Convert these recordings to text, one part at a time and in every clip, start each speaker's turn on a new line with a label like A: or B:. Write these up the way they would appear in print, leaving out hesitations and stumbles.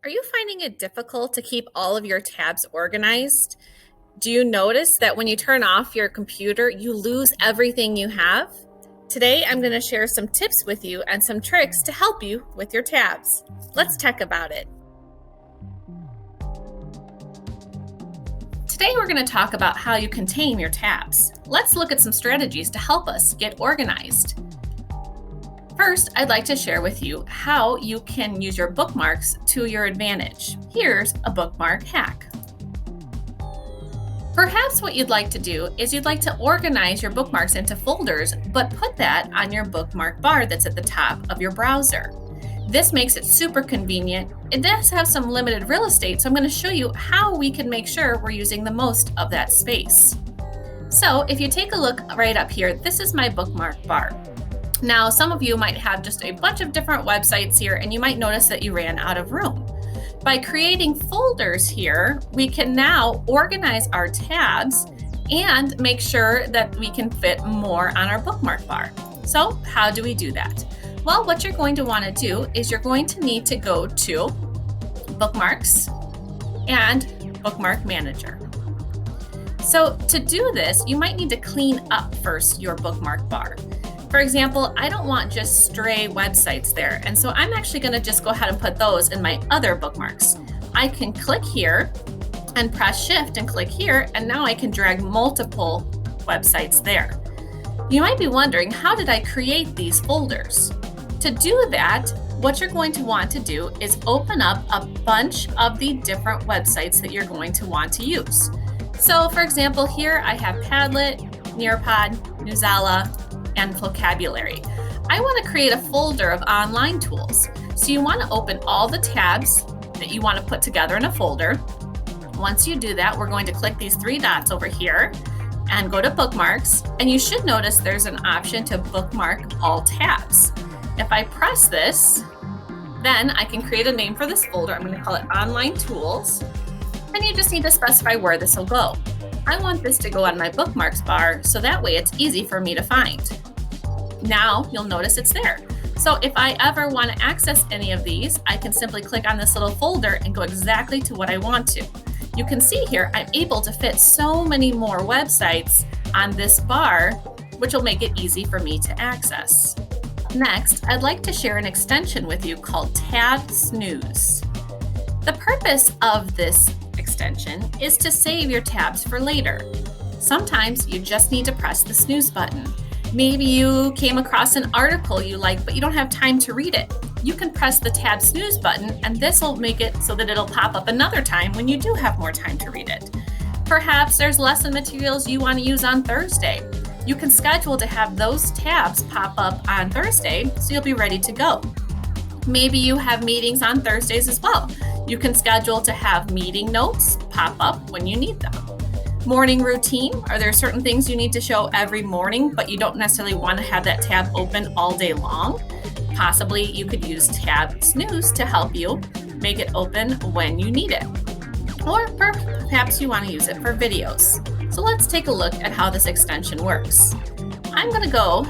A: Are you finding it difficult to keep all of your tabs organized? Do you notice that when you turn off your computer, you lose everything you have? Today, I'm going to share some tips with you and some tricks to help you with your tabs. Let's talk about it. Today, we're going to talk about how you can tame your tabs. Let's look at some strategies to help us get organized. First, I'd like to share with you how you can use your bookmarks to your advantage. Here's a bookmark hack. Perhaps what you'd like to do is you'd like to organize your bookmarks into folders, but put that on your bookmark bar that's at the top of your browser. This makes it super convenient. It does have some limited real estate, so I'm going to show you how we can make sure we're using the most of that space. So if you take a look right up here, this is my bookmark bar. Now, some of you might have just a bunch of different websites here, and you might notice that you ran out of room. By creating folders here, we can now organize our tabs and make sure that we can fit more on our bookmark bar. So how do we do that? Well, what you're going to want to do is you're going to need to go to Bookmarks and Bookmark Manager. So to do this, you might need to clean up first your bookmark bar. For example, I don't want just stray websites there, and so I'm actually going to just go ahead and put those in my other bookmarks. I can click here and press Shift and click here, and now I can drag multiple websites there. You might be wondering, how did I create these folders? To do that, what you're going to want to do is open up a bunch of the different websites that you're going to want to use. So for example, here I have Padlet, Nearpod, Newsela, and vocabulary. I want to create a folder of online tools. So you want to open all the tabs that you want to put together in a folder. Once you do that, we're going to click these three dots over here and go to bookmarks. And you should notice there's an option to bookmark all tabs. If I press this, then I can create a name for this folder. I'm going to call it Online Tools. And you just need to specify where this will go. I want this to go on my bookmarks bar, so that way it's easy for me to find. Now you'll notice it's there. So if I ever want to access any of these, I can simply click on this little folder and go exactly to what I want to. You can see here, I'm able to fit so many more websites on this bar, which will make it easy for me to access. Next, I'd like to share an extension with you called Tab Snooze. The purpose of this extension is to save your tabs for later. Sometimes you just need to press the snooze button. Maybe you came across an article you like, but you don't have time to read it. You can press the tab snooze button, and this will make it so that it'll pop up another time when you do have more time to read it. Perhaps there's lesson materials you want to use on Thursday. You can schedule to have those tabs pop up on Thursday, so you'll be ready to go. Maybe you have meetings on Thursdays as well. You can schedule to have meeting notes pop up when you need them. Morning routine. Are there certain things you need to show every morning, but you don't necessarily want to have that tab open all day long? Possibly you could use Tab Snooze to help you make it open when you need it. Or perhaps you want to use it for videos. So let's take a look at how this extension works. I'm going to go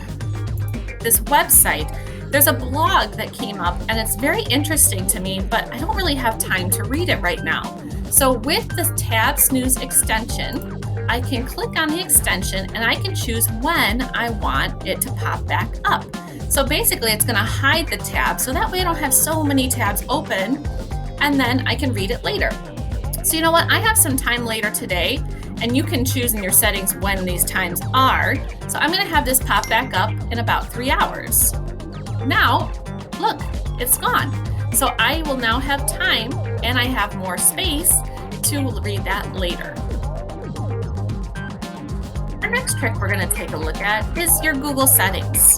A: this website. There's a blog that came up and it's very interesting to me, but I don't really have time to read it right now. So with the Tab Snooze extension, I can click on the extension and I can choose when I want it to pop back up. So basically it's going to hide the tab, so that way I don't have so many tabs open, and then I can read it later. So you know what? I have some time later today, and you can choose in your settings when these times are. So I'm going to have this pop back up in about 3 hours. Now, look, it's gone. So I will now have time and I have more space to read that later. Our next trick we're going to take a look at is your Google settings.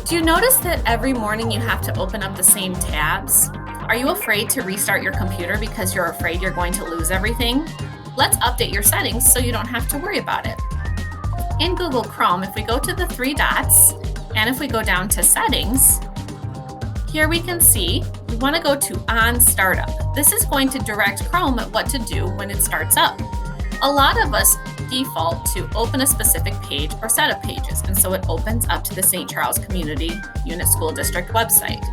A: Do you notice that every morning you have to open up the same tabs? Are you afraid to restart your computer because you're afraid you're going to lose everything? Let's update your settings so you don't have to worry about it. In Google Chrome, if we go to the three dots, and if we go down to settings, here we can see we want to go to on startup. This is going to direct Chrome at what to do when it starts up. A lot of us default to open a specific page or set of pages, and so it opens up to the St. Charles Community Unit School District website.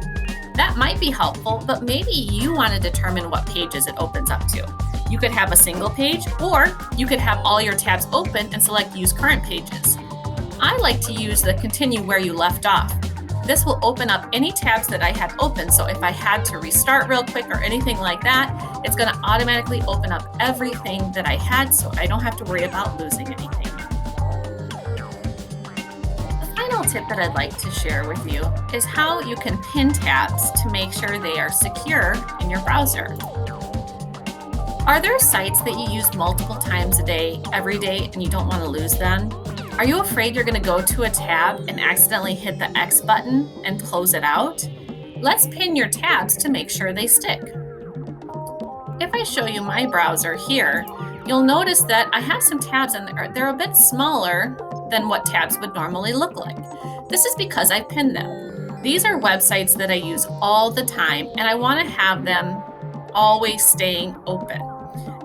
A: That might be helpful, but maybe you want to determine what pages it opens up to. You could have a single page, or you could have all your tabs open and select Use Current Pages. I like to use the Continue Where You Left Off. This will open up any tabs that I had open, so if I had to restart real quick or anything like that, it's going to automatically open up everything that I had, so I don't have to worry about losing anything. The final tip that I'd like to share with you is how you can pin tabs to make sure they are secure in your browser. Are there sites that you use multiple times a day, every day, and you don't want to lose them? Are you afraid you're going to go to a tab and accidentally hit the X button and close it out? Let's pin your tabs to make sure they stick. If I show you my browser here, you'll notice that I have some tabs in there. They're a bit smaller than what tabs would normally look like. This is because I pinned them. These are websites that I use all the time, and I want to have them always staying open.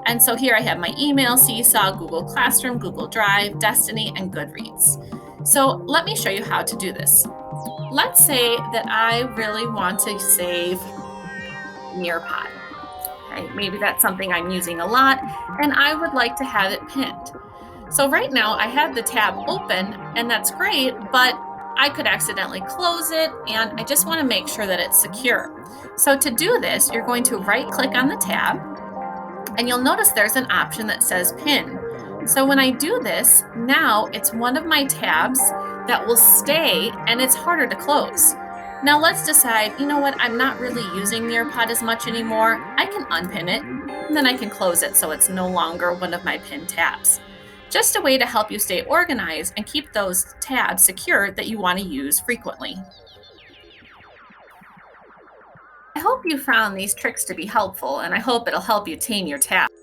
A: And so here I have my email, Seesaw, Google Classroom, Google Drive, Destiny, and Goodreads. So let me show you how to do this. Let's say that I really want to save Nearpod. Okay, maybe that's something I'm using a lot, and I would like to have it pinned. So right now I have the tab open, and that's great, but I could accidentally close it, and I just want to make sure that it's secure. So to do this, you're going to right-click on the tab, and you'll notice there's an option that says Pin. So when I do this, now it's one of my tabs that will stay, and it's harder to close. Now let's decide, you know what, I'm not really using Nearpod as much anymore. I can unpin it, and then I can close it so it's no longer one of my pinned tabs. Just a way to help you stay organized and keep those tabs secure that you want to use frequently. I hope you found these tricks to be helpful, and I hope it'll help you tame your tabs.